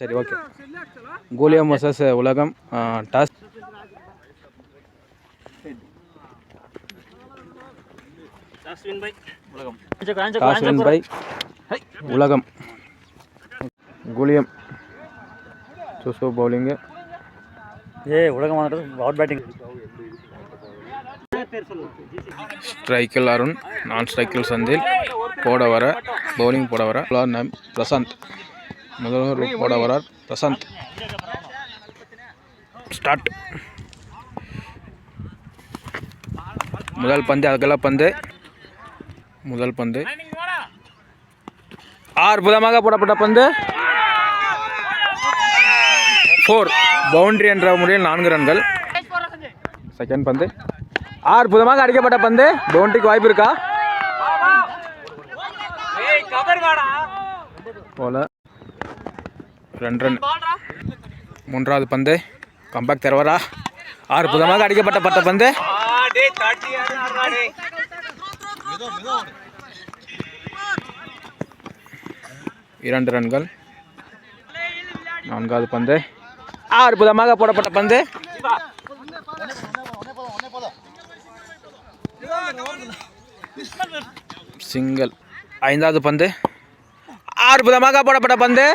சரி okay. கோலியம் versus உலகம் toss. Toss win by உலகம். கோலியம் சூஸ் பவுலிங்கு. உலகம் அவுட் பேட்டிங். ஸ்ட்ரைக்கில் அருண், நான் ஸ்ட்ரைக்கில் செந்தில். போட வர பவுலிங் போட வர பிரசாந்த். முதல் போட வரார் பிரசாந்த். ஸ்டார்ட். முதல் பந்து அகல பந்து. முதல் பந்து அற்புதமாக போடப்பட்ட பந்து 4 பவுண்டரி என்ற முறையில் 4 ரன்கள். செகண்ட் பந்து அற்புதமாக அடிக்கப்பட்ட பந்து. பவுண்டரிக்கு வாய்ப்பு இருக்கா போல. 2 ரன். மூன்றாவது பந்து கம்பேக் தருவாரா? அற்புதமாக அடிக்கப்பட்ட பந்து 2 ரன்கள். நான்காவது பந்து அற்புதமாக போடப்பட்ட பந்து சிங்கிள். ஐந்தாவது பந்து அற்புதமாக போடப்பட்ட பந்து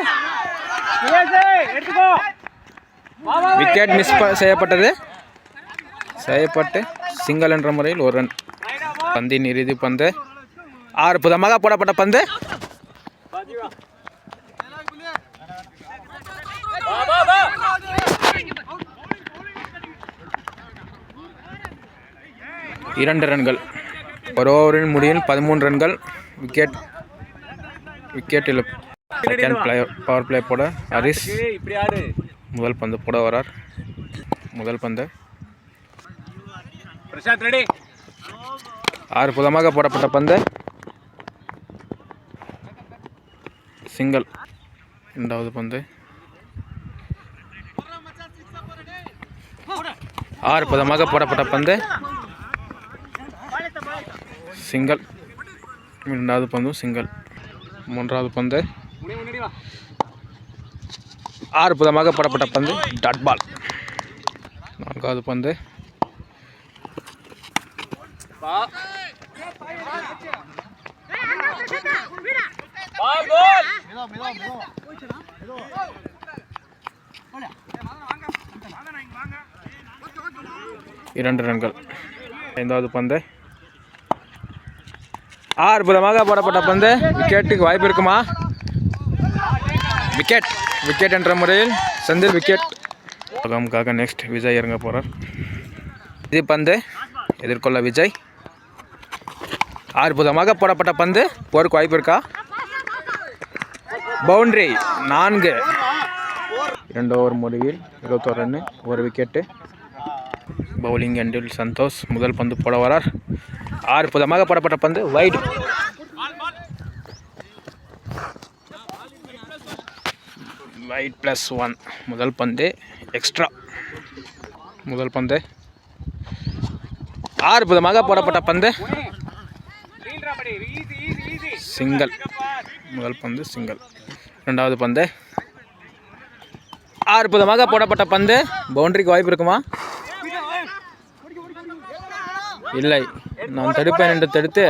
விக்கெட் மிஸ் செய்யப்பட்டு சிங்கிள் என்ற முறையில் 1 ரன். பந்தின் இறுதி பந்து அற்புதமாக போடப்பட்ட பந்து இரண்டு ரன்கள். ஒரு ஓவரின் முடிவில் 13 ரன்கள். விக்கெட் இழப்பு. செகண்ட் பவர் பிளே போட ஹரிஸ். முதல் பந்து போட வரார். முதல் பந்து அற்புதமாக போடப்பட்ட பந்து சிங்கிள். இரண்டாவது பந்து அற்புதமாக போடப்பட்ட பந்து சிங்கிள். இரண்டாவது பந்து சிங்கிள். மூன்றாவது பந்து அற்புதமாக போடப்பட்ட பந்து டாட் பால். நான்காவது பந்து இரண்டு ரன்கள். ஐந்தாவது பந்து அற்புதமாக போடப்பட்ட பந்து. விக்கெட்டுக்கு வாய்ப்பு இருக்குமா? விக்கெட் என்ற முறையில் செந்தில் விக்கெட். உலகம்காக நெக்ஸ்ட் விஜய் இறங்க போகிறார். இது பந்து எதிர்கொள்ள விஜய். அற்புதமாக போடப்பட்ட பந்து. போருக்கு வாய்ப்பு இருக்கா? பவுண்டரி 4. 2 ஓவர் முடிவில் 21 ரன் 1 விக்கெட்டு. பவுலிங் எண்டில் சந்தோஷ். முதல் பந்து போட வரார். அற்புதமாக போடப்பட்ட பந்து வைடு. வைட் +1. முதல் பந்து எக்ஸ்ட்ரா. முதல் பந்து அற்புதமாக போடப்பட்ட பந்து சிங்கிள். முதல் பந்து சிங்கிள். இரண்டாவது பந்து அற்புதமாக போடப்பட்ட பந்து. பவுண்டரிக்கு வாய்ப்பு இருக்குமா? இல்லை, நான் தடுப்பேன் என்று தடுத்து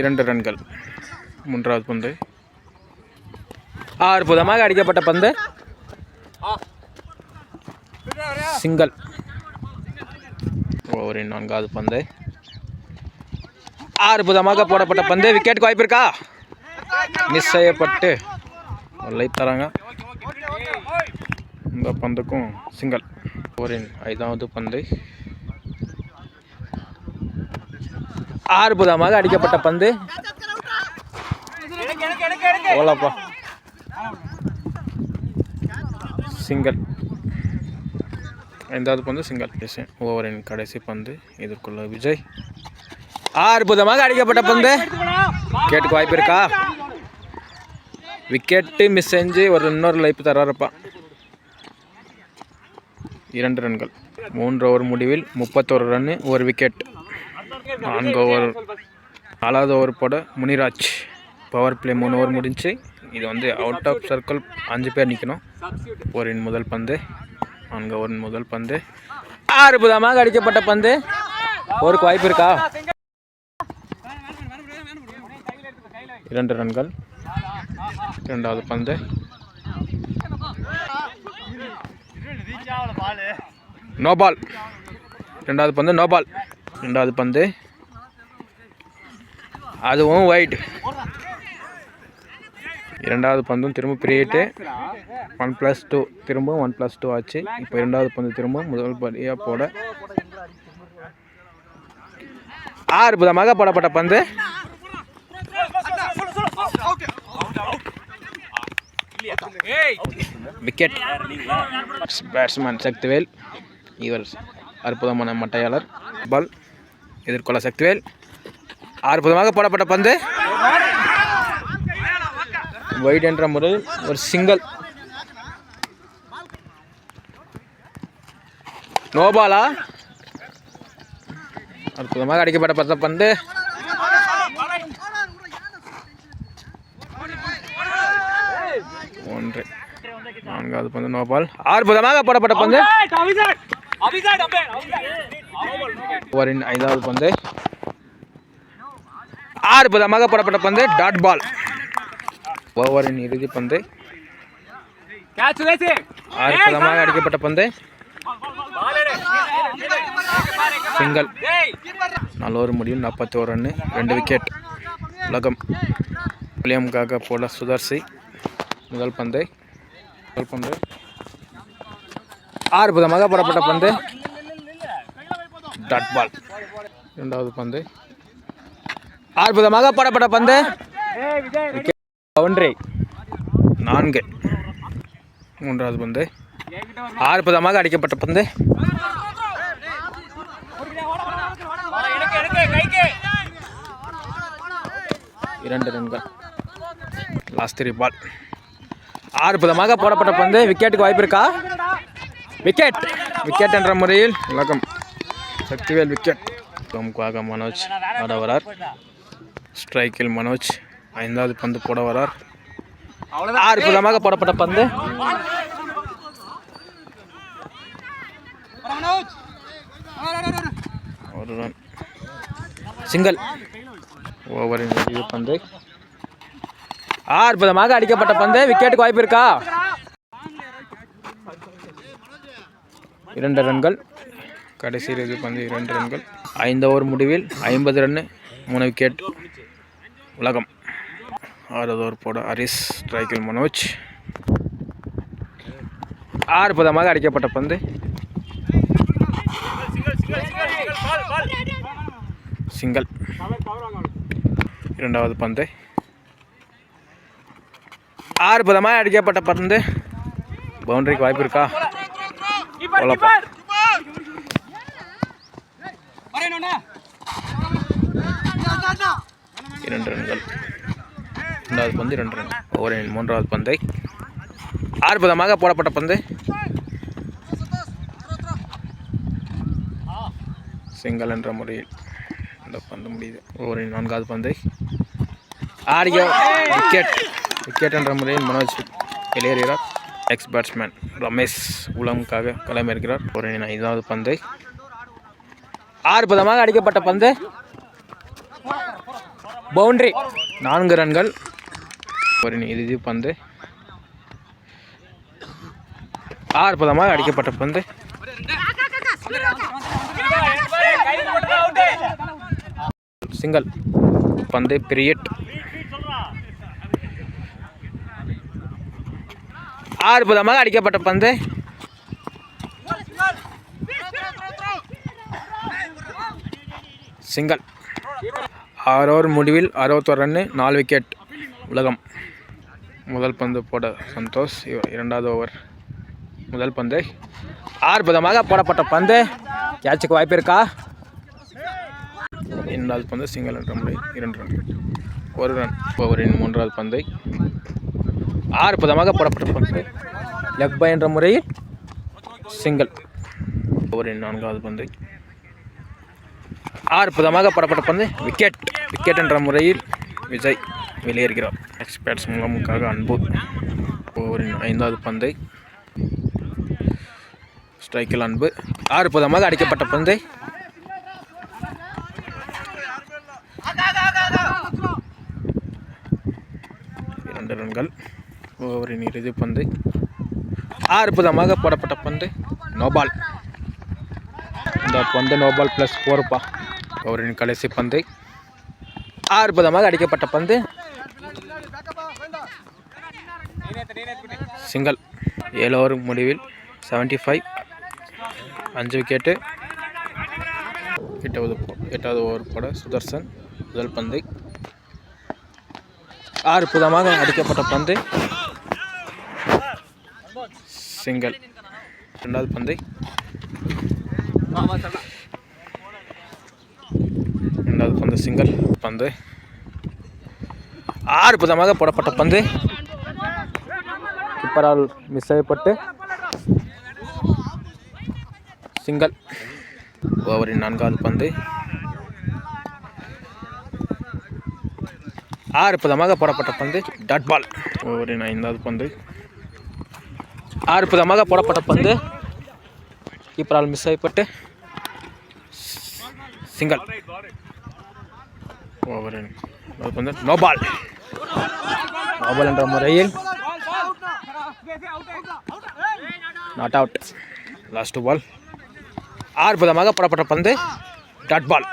2 ரன்கள். மூன்றாவது பந்து அற்புதமாக அடிக்கப்பட்ட பந்து சிங்கிள். ஓவரின் 4வது பந்து அற்புதமாக போடப்பட்ட பந்து. விக்கெட்டுக்கு வாய்ப்பு இருக்கா? மிஸ் செய்யப்பட்டு லை தராங்க. இந்த பந்துக்கும் சிங்கிள். ஓவரின் 5வது பந்து அற்புதமாக அடிக்கப்பட்ட பந்து ஓலப்பா சிங்கிள். 5வது பந்து சிங்கிள். ஓவரின் கடைசி பந்து எதிர்கொள்ள விஜய். அற்புதமாக அடிக்கப்பட்ட பந்து. விக்கெட்டுக்கு வாய்ப்பு இருக்கா? விக்கெட்டு மிஸ் செஞ்சு இன்னொரு லைஃப் தராருப்பா. 2 ரன்கள். 3 ஓவர் முடிவில் 31 ரன் 1 விக்கெட். 4வது ஓவர் போட முனிராஜ். பவர் பிளே 3 ஓவர் முடிஞ்சு. இது வந்து அவுட் ஆஃப் சர்க்கிள் 5 பேர் நிற்கணும். ஓவரின் முதல் பந்து 4 ஓவரின் முதல் பந்து அற்புதமாக அடிக்கப்பட்ட பந்து. ஓருக்கு வாய்ப்பு இருக்கா? 2 ரன்கள். இரண்டாவது பந்து நோ பால். இரண்டாவது பந்து நோ பால். இரண்டாவது பந்து அதுவும் வைட். இரண்டாவது பந்தும் திரும்ப பிரியேட்டு 1+2 திரும்ப 1+2 ஆச்சு. இப்போ இரண்டாவது பந்து திரும்ப முதல் படியாக போட அற்புதமாக போடப்பட்ட பந்து. விக்கெட். பேட்ஸ்மேன் சக்திவேல், இவர் அற்புதமான மட்டையாளர். பால் எதிர்கொள்ள சக்திவேல். அற்புதமாக போடப்பட்ட பந்து வைட் என்ற முறையில் ஒரு சிங்கிள். நோபாலா? அற்புதமாக அடிக்கப்பட்ட பந்து ஒன்று. நான்காவது பந்து நோபால். அற்புதமாக போடப்பட்ட பந்து. ஓவரின் 5வது பந்து அற்புதமாக போடப்பட்ட பந்து டாட் பால். ஓவரின் இறுதி பந்து அற்புதமாக அடிக்கப்பட்ட பந்து சிங்கிள். 4 ஓவர் முடிவில் 41 ரன், 2 விக்கெட். உலகம் வில்லியமுக்காக போல சுதர்சி. முதல் பந்து அற்புதமாக போடப்பட்ட பந்து டாட் பால். இரண்டாவது பந்து அற்புதமாக போடப்பட்ட பந்து பவுண்டரி 4. மூன்றாவது பந்து அற்புதமாக அடிக்கப்பட்ட பந்து 2 ரன்கள். லாஸ்ட் 3 பால். அற்புதமாக போடப்பட்ட பந்து. விக்கெட்டுக்கு வாய்ப்பு இருக்கா? விக்கெட். விக்கெட் என்ற முறையில் உலகம் சக்திவேல் விக்கெட். உலகமுக்காக மனோஜ் ஆட வரார். ஸ்ட்ரைக்கில் மனோஜ் 5வது பந்து போட வரார். அற்புதமாக போடப்பட்ட பந்து ஒரு ரன் சிங்கிள். ஓவரின் இறுதி பந்து அற்புதமாக அடிக்கப்பட்ட பந்து. விக்கெட்டுக்கு வாய்ப்பு இருக்கா? 2 ரன்கள். கடைசி இறுதி பந்து 2 ரன்கள். 5 ஓவர் முடிவில் 50 ரன், 3 விக்கெட். உலகம் 6வது ஓவர் போட ஹரிஸ். ஸ்ட்ரைக்கில் மனோஜ். அற்புதமாக அடிக்கப்பட்ட பந்து சிங்கிள். இரண்டாவது பந்து அற்புதமாக அடிக்கப்பட்ட பந்து பவுண்டரிக்கு வாய்ப்பு இருக்கா? 2 ரன்கள். இரண்டாவது பந்து 2 ரன். ஓவரின் 3வது பந்தை அற்புதமாக போடப்பட்ட பந்து சிங்கிள் என்ற முறையில் இந்த பந்து முடியுது. ஓவரின் 4வது பந்தை ஆடிய விக்கெட். விக்கெட் என்ற முறையில் மனோஜ் வெளியேறுகிறார். எக்ஸ் பேட்ஸ்மேன் ரமேஷ் உலகமுக்காக களமிறக்கிறார். ஓவரின் 5வது பந்தை அற்புதமாக அடிக்கப்பட்ட பந்து பவுண்டரி 4 ரன்கள். ஓவரின் இறுதி பந்து அற்புதமாக அடிக்கப்பட்ட பந்து சிங்கிள். பந்து பிரியட். அற்புதமாக அடிக்கப்பட்ட பந்து சிங்கிள். 6 ஓவர் முடிவில் 61 ரன், 4 விக்கெட். உலகம் முதல் பந்து போட சந்தோஷ். 2வது ஓவர் முதல் பந்து அற்புதமாக போடப்பட்ட பந்து கேட்சுக்கு வாய்ப்பு இருக்கா? 2வது பந்து சிங்கிள் என்ற முறை 2 ரன், 1 ரன். ஓவரின் 3வது பந்தை அற்புதமாக போடப்பட்ட பந்து லெக் பை என்ற முறையில் சிங்கிள். ஓவரின் 4வது பந்தை அற்புதமாக போடப்பட்ட பந்து விக்கெட். விக்கெட் என்ற முறையில் விஜய். வெளியேறுகிறார். நெக்ஸ்ட் பேட்ஸ்மேனுக்காக அன்பு ஓவரின் 5வது பந்தை ஸ்ட்ரைக்கில் அன்பு அற்புதமாக அடிக்கப்பட்ட பந்தை 2 ரன்கள். ஓவரின் இறுதி பந்து அற்புதமாக போடப்பட்ட பந்து நோபால். இந்த பந்து நோபால் ப்ளஸ் 4 ஓவரின் கடைசி பந்தை அற்புதமாக அடிக்கப்பட்ட பந்து சிங்கிள். 7 ஓவர் முடிவில் 75 5 விக்கெட்டு. 8வது ஓவர் போட சுதர்சன் முதல் பந்தை அற்புதமாக அடிக்கப்பட்ட பந்து சிங்கிள். 2வது பந்தை 2வது பந்து சிங்கிள். பந்து அற்புதமாக போடப்பட்ட பந்து கீப்பரால் மிஸ் செய்யப்பட்டு சிங்கிள். ஓவரின் 4வது பந்து அற்புதமாக போடப்பட்ட பந்து டாட் பால். ஓவரின் 5வது பந்து அற்புதமாக போடப்பட்ட பந்து கீப்பரால் மிஸ் செய்யப்பட்டு சிங்கிள். ஓவரின் பந்து நோபால். நோபால் என்ற முறையில் நாட் அவுட். லாஸ்ட் பால் அற்புதமாக போடப்பட்ட பந்து டாட் பால்.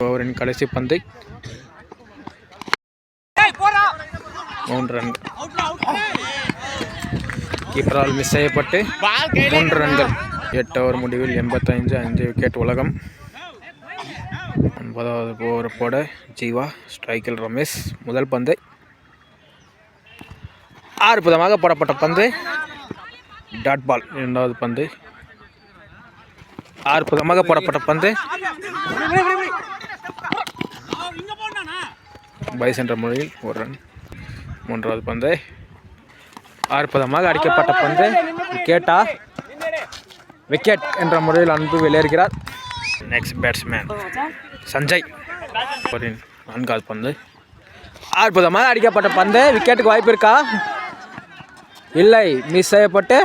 ஓவரின் கடைசி பந்து 3 ரன்கள். கீப்பரால் மிஸ் செய்யப்பட்டு 3 ரன்கள். 8 ஓவர் முடிவில் 85 5 விக்கெட் உலகம். 9வது ஓவர் போட ஜீவா ஸ்ட்ரைக்கில் ரமேஷ் முதல் பந்து அற்புதமாக போடப்பட்ட பந்து டாட் பால். 2வது பந்து அற்புதமாக போடப்பட்ட பந்து பைஸ் என்ற முறையில் 1 ரன். 3வது பந்து அற்புதமாக அடிக்கப்பட்ட பந்து விக்கெட் என்ற முறையில் அன்பு வெளியேறுகிறார். Next batsman Sanjay. 4வது பந்து அற்புதமாக அடிக்கப்பட்ட பந்து விக்கெட்டுக்கு வாய்ப்பு இருக்கா? இல்லை, மிஸ் செய்யப்பட்டு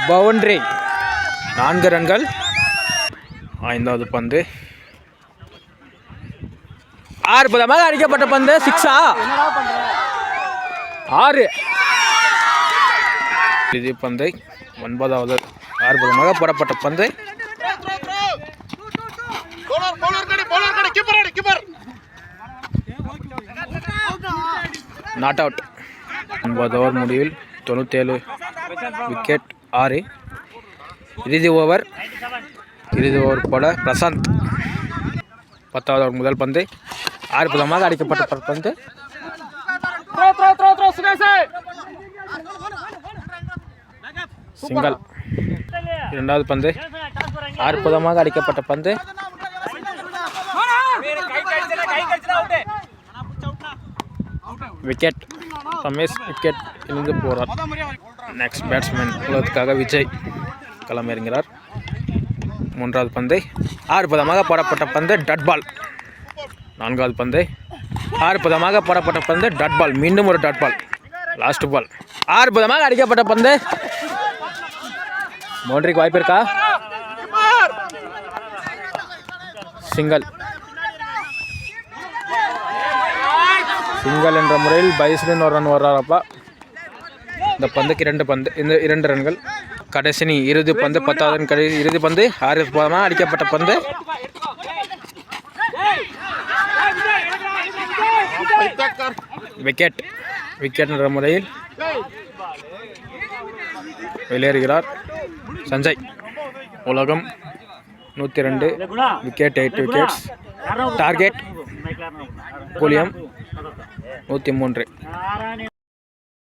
பவுண்டரி. 4 ரன்கள். 5வது பந்து அற்புதமாக அடிக்கப்பட்ட பந்து 6 6. இது பந்தை 9வது அற்புதமாக போடப்பட்ட பந்து நாட் அவுட். 9 ஓவர் முடிவில் 97 விக்கெட் 6. இறுதி ஓவர் போட பிரசாந்த். 10வது ஓவர் முதல் பந்து அற்புதமாக அடிக்கப்பட்ட பந்து சிங்கிள். 2வது பந்து அற்புதமாக அடிக்கப்பட்ட பந்து விக்கெட். ரமேஷ் விக்கெட் இருந்து போகிறார். நெக்ஸ்ட் பேட்ஸ்மேன் உலகத்துக்காக விஜய் களமிறங்கிறார். 3வது பந்து அற்புதமாக போடப்பட்ட பந்து டாட் பால். 4வது பந்து அற்புதமாக போடப்பட்ட பந்து டாட் பால். மீண்டும் ஒரு டாட் பால். லாஸ்ட் பால் அற்புதமாக அடிக்கப்பட்ட பந்து பவுண்டரிக்கு வாய்ப்பு இருக்கா? சிங்கிள். என்ற முறையில் பைஸ்லின் 1 ரன் வர்றாரப்பா. இந்த பந்துக்கு 2 ரன்கள். கடைசி இறுதி பந்து 10வது இறுதி பந்து அற்புதமாக அடிக்கப்பட்ட பந்து விக்கெட் என்ற முறையில் வெளியேறுகிறார் சஞ்சய். உலகம் 102 விக்கெட் 8 விக்கெட்ஸ். டார்கெட் கோலியம் 103.